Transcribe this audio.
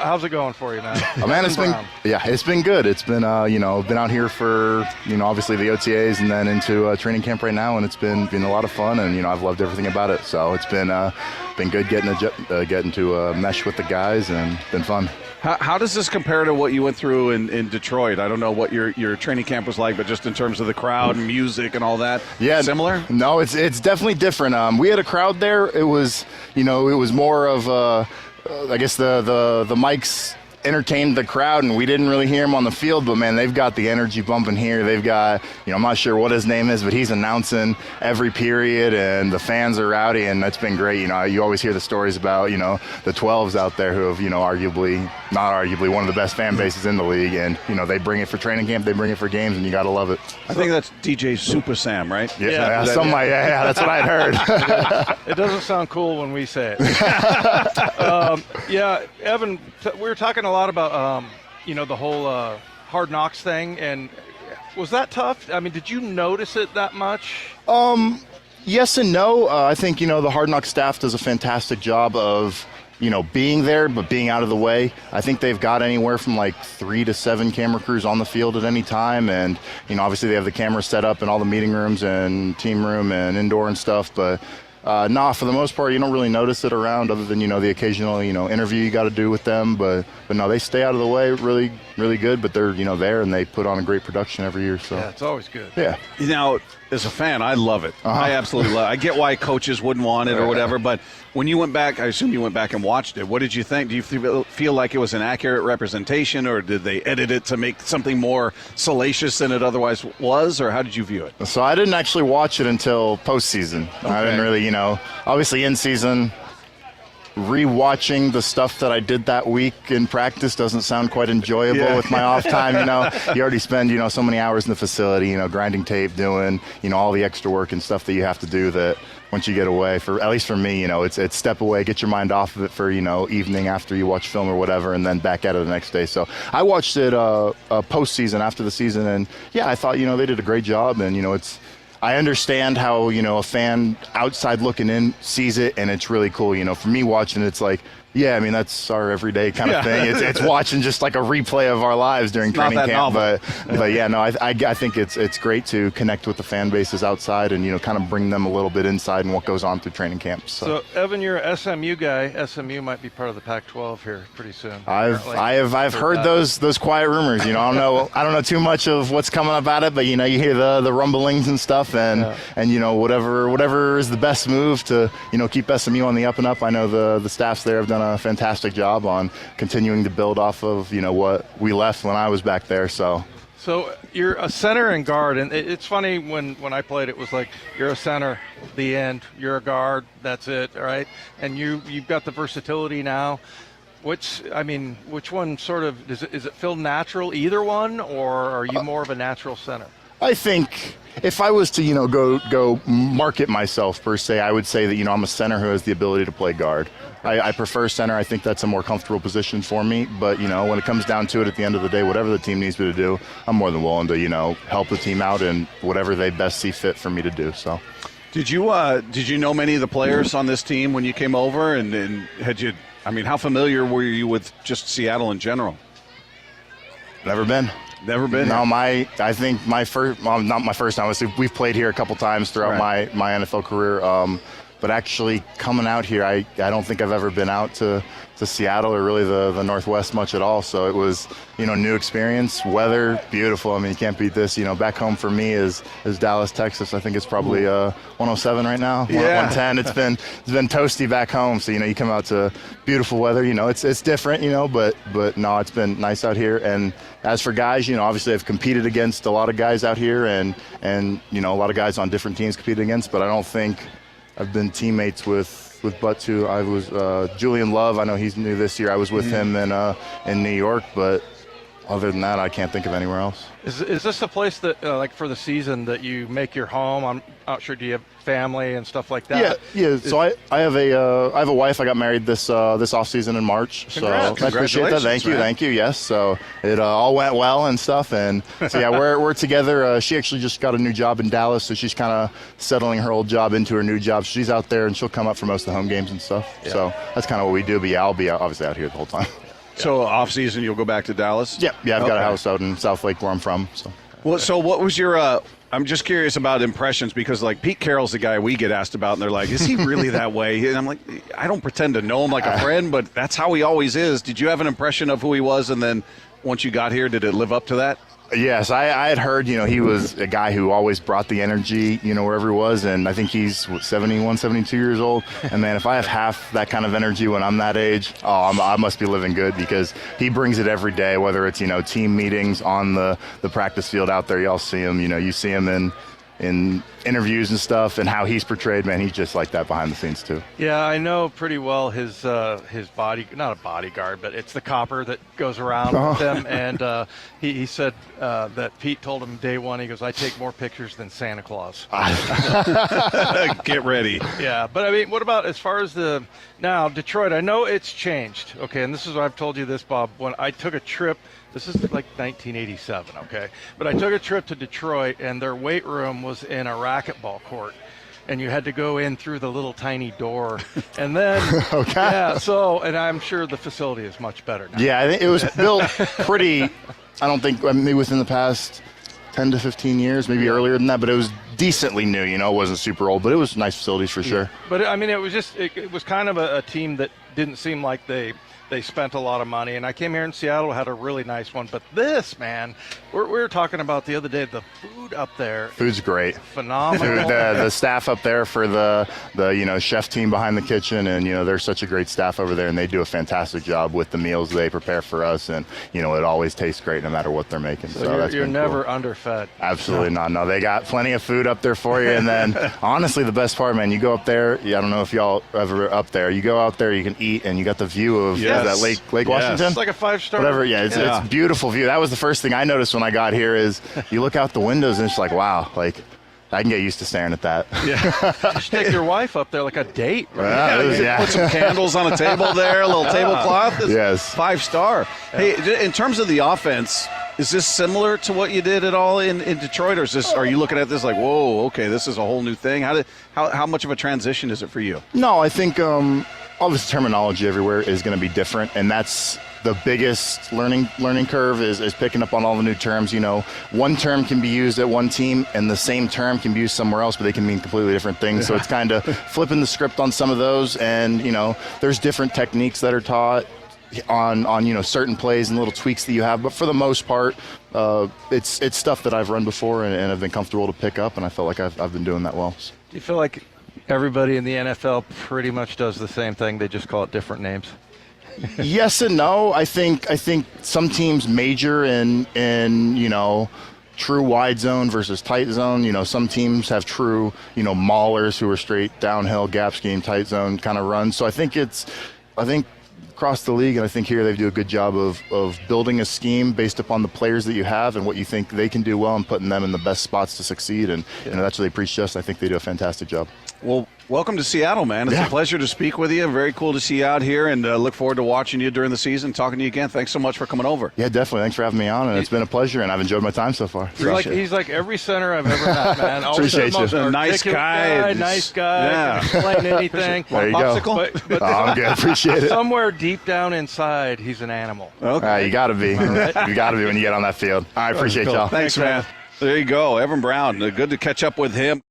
how's it going for you, man? Oh, man, it's been good. It's been been out here for obviously the OTAs and then into training camp right now, and it's been a lot of fun, and I've loved everything about it. So it's been good getting to mesh with the guys, and been fun. How does this compare to what you went through in Detroit? I don't know what your training camp was like, but just in terms of the crowd and music and all that, similar? No, it's definitely different. We had a crowd there. It was more of I guess the mics entertained the crowd, and we didn't really hear him on the field, but man, they've got the energy bumping here. They've got, I'm not sure what his name is, but he's announcing every period, and the fans are rowdy, and that's been great. You always hear the stories about, the 12s out there who have, not arguably one of the best fan bases in the league, and, they bring it for training camp, they bring it for games, and you got to love it. I think that's DJ Super Sam, right? Yeah, that's what I'd heard. It doesn't sound cool when we say it. Evan, we were talking a lot about, the whole Hard Knocks thing, and was that tough? I mean, did you notice it that much? Yes and no. I think, the Hard Knocks staff does a fantastic job of, being there, but being out of the way. I think they've got anywhere from like 3 to 7 camera crews on the field at any time, and, obviously they have the cameras set up in all the meeting rooms and team room and indoor and stuff, but for the most part, you don't really notice it around other than, the occasional, interview you got to do with them. But no, they stay out of the way really, really good. But they're, there, and they put on a great production every year. So yeah, it's always good. Yeah. Now, as a fan, I love it. I absolutely love it. I get why coaches wouldn't want it or whatever. But when you went back, I assume you went back and watched it. What did you think? Do you feel like it was an accurate representation, or did they edit it to make something more salacious than it otherwise was? Or how did you view it? So I didn't actually watch it until postseason. Okay. I didn't really, obviously in season, rewatching the stuff that I did that week in practice doesn't sound quite enjoyable with my off time. You already spend, so many hours in the facility, grinding tape, doing, all the extra work and stuff that you have to do that once you get away, at least for me, it's step away, get your mind off of it for, evening after you watch film or whatever, and then back at it the next day. So I watched it postseason after the season, and I thought, they did a great job, and, I understand how, a fan outside looking in sees it, and it's really cool. For me watching it, it's like, that's our everyday kind of thing. It's watching just like a replay of our lives during training camp. But I think it's great to connect with the fan bases outside and, kind of bring them a little bit inside and what goes on through training camp. So Evan, you're an SMU guy. SMU might be part of the Pac-12 here pretty soon. I've heard those quiet rumors. I don't know too much of what's coming about it, but you hear the rumblings and stuff, and whatever is the best move to keep SMU on the up and up. I know the staffs there have done a fantastic job on continuing to build off of what we left when I was back there. So you're a center and guard, and it's funny when I played, it was like you're a center, the end. You're a guard, that's it, right? And you've got the versatility now. Which one sort of is it feel natural, either one, or are you more of a natural center? I think if I was to, go market myself per se, I would say that, I'm a center who has the ability to play guard. I prefer center. I think that's a more comfortable position for me. But, when it comes down to it at the end of the day, whatever the team needs me to do, I'm more than willing to, help the team out and whatever they best see fit for me to do. So, Did you know many of the players on this team when you came over, and had you? How familiar were you with just Seattle in general? Never been. Never been? No, not my first time. Obviously, we've played here a couple times throughout my NFL career. But actually coming out here, I don't think I've ever been out to Seattle or really the Northwest much at all. So it was, new experience, weather, beautiful. You can't beat this. Back home for me is Dallas, Texas. I think it's probably 107 right now, 110. It's been toasty back home. So, you come out to beautiful weather, it's different, but no, it's been nice out here. And as for guys, obviously I've competed against a lot of guys out here and a lot of guys on different teams competed against, but I don't think I've been teammates with Buttu. I was Julian Love. I know he's new this year. I was with him in New York, but other than that, I can't think of anywhere else. Is this a place that, like for the season, that you make your home? I'm not sure. Do you have family and stuff like that? Yeah. So I have a wife. I got married this off season in March. Congrats. So I appreciate that. Thank you. Yes. So it all went well and stuff. And so we're together. She actually just got a new job in Dallas, so she's kind of settling her old job into her new job. She's out there and she'll come up for most of the home games and stuff. Yeah. So that's kind of what we do. But I'll be obviously out here the whole time. So off season, you'll go back to Dallas? Yeah, I've got a house out in South Lake where I'm from. So. Well, so what was your? I'm just curious about impressions because like Pete Carroll's the guy we get asked about, and they're like, "Is he really that way?" And I'm like, I don't pretend to know him like a friend, but that's how he always is. Did you have an impression of who he was, and then once you got here, did it live up to that? Yes, I had heard, he was a guy who always brought the energy, wherever he was. And I think he's 71, 72 years old. And man, if I have half that kind of energy when I'm that age, I must be living good because he brings it every day, whether it's, team meetings on the practice field out there. Y'all see him, you see him in interviews and stuff and how he's portrayed. Man, he's just like that behind the scenes too. Yeah, I know pretty well his body, not a bodyguard, but it's the copper that goes around with him. And he said that Pete told him day one, he goes, I take more pictures than Santa Claus. Get ready. Yeah, but I mean, what about as far as now Detroit, I know it's changed. Okay, and this is what I've told you this, Bob, when I took a trip. This is like 1987, okay? But I took a trip to Detroit, and their weight room was in a racquetball court, and you had to go in through the little tiny door. And then, and I'm sure the facility is much better now. Yeah, I think it was built pretty, maybe within the past 10 to 15 years, maybe earlier than that, but it was decently new, it wasn't super old, but it was nice facilities for sure. But I mean, it was just, it was kind of a team that didn't seem like they spent a lot of money, and I came here in Seattle, had a really nice one. But this, man, we were talking about the other day, the food up there. Food's great. Phenomenal. The staff up there for the chef team behind the kitchen, and they're such a great staff over there, and they do a fantastic job with the meals they prepare for us, and it always tastes great no matter what they're making. So you're never underfed. Absolutely not. No, they got plenty of food up there for you, and then honestly, the best part, man, you go up there. I don't know if y'all ever up there. You go out there, you can eat, and you got the view of. Yes. Is that Lake Washington? It's like a 5-star. Whatever, it's a beautiful view. That was the first thing I noticed when I got here is you look out the windows and it's like, wow, like I can get used to staring at that. Yeah. Just take your wife up there like a date. Right? Put some candles on a table there, a little tablecloth. Yes. 5-star. Hey, in terms of the offense, is this similar to what you did at all in Detroit, or are you looking at this like, whoa, okay, this is a whole new thing? How much of a transition is it for you? No, I think obviously terminology everywhere is going to be different, and that's the biggest learning curve is picking up on all the new terms. One term can be used at one team, and the same term can be used somewhere else, but they can mean completely different things. Yeah. So it's kind of flipping the script on some of those, and there's different techniques that are taught on certain plays and little tweaks that you have, but for the most part, it's stuff that I've run before and have been comfortable to pick up, and I felt like I've been doing that well. Do you feel like everybody in the NFL pretty much does the same thing? They just call it different names. Yes and no. I think some teams major in true wide zone versus tight zone. Some teams have true maulers who are straight downhill gap scheme tight zone kind of runs. So I think across the league, and I think here they do a good job of building a scheme based upon the players that you have and what you think they can do well and putting them in the best spots to succeed. And that's what they preach to us. I think they do a fantastic job. Well, welcome to Seattle, man. It's a pleasure to speak with you. Very cool to see you out here, and look forward to watching you during the season, talking to you again. Thanks so much for coming over. Yeah, definitely. Thanks for having me on, and it's been a pleasure, and I've enjoyed my time so far. He's like every center I've ever met, man. Appreciate you. A nice guy. Nice guy. Yeah. Can explain anything. There you go. But I'm good. Appreciate it. Somewhere deep down inside, he's an animal. Okay. You got to be. You got to be when you get on that field. I appreciate y'all. Thanks, man. There you go. Evan Brown. Good to catch up with him.